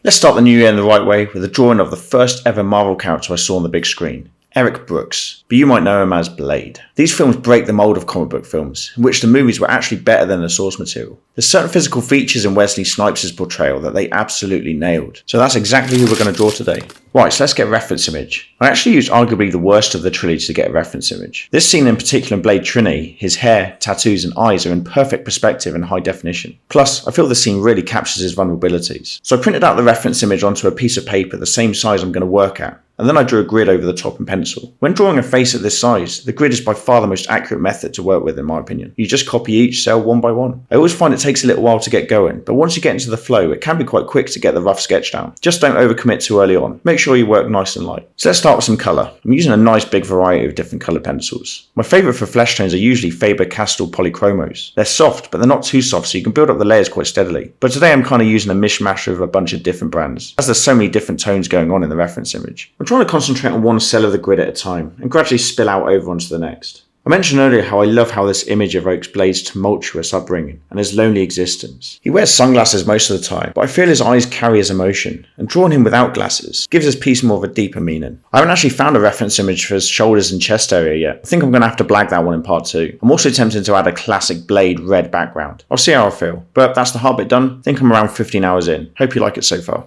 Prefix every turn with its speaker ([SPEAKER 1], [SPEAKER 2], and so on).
[SPEAKER 1] Let's start the new year in the right way with a drawing of the first ever Marvel character I saw on the big screen. Eric Brooks, but you might know him as Blade. These films break the mold of comic book films, in which the movies were actually better than the source material. There's certain physical features in Wesley Snipes' portrayal that they absolutely nailed, so that's exactly who we're going to draw today. Right, so let's get a reference image. I actually used arguably the worst of the trilogy to get a reference image. This scene in particular in Blade Trinity, his hair, tattoos and eyes are in perfect perspective and high definition. Plus, I feel the scene really captures his vulnerabilities. So I printed out the reference image onto a piece of paper the same size I'm going to work at, and then I drew a grid over the top in pencil. When drawing a face at this size, the grid is by far the most accurate method to work with in my opinion. You just copy each cell one by one. I always find it takes a little while to get going, but once you get into the flow, it can be quite quick to get the rough sketch down. Just don't overcommit too early on. Make sure you work nice and light. So let's start with some colour. I'm using a nice big variety of different coloured pencils. My favourite for flesh tones are usually Faber-Castell polychromos. They're soft, but they're not too soft, so you can build up the layers quite steadily. But today I'm kind of using a mishmash of a bunch of different brands, as there's so many different tones going on in the reference image. I'm trying to concentrate on one cell of the grid at a time, and gradually spill out over onto the next. I mentioned earlier how I love how this image evokes Blade's tumultuous upbringing and his lonely existence. He wears sunglasses most of the time, but I feel his eyes carry his emotion, and drawing him without glasses gives his piece more of a deeper meaning. I haven't actually found a reference image for his shoulders and chest area yet. I think I'm going to have to blag that one in part 2. I'm also tempted to add a classic Blade red background. I'll see how I feel, but that's the hard bit done. I think I'm around 15 hours in. Hope you like it so far.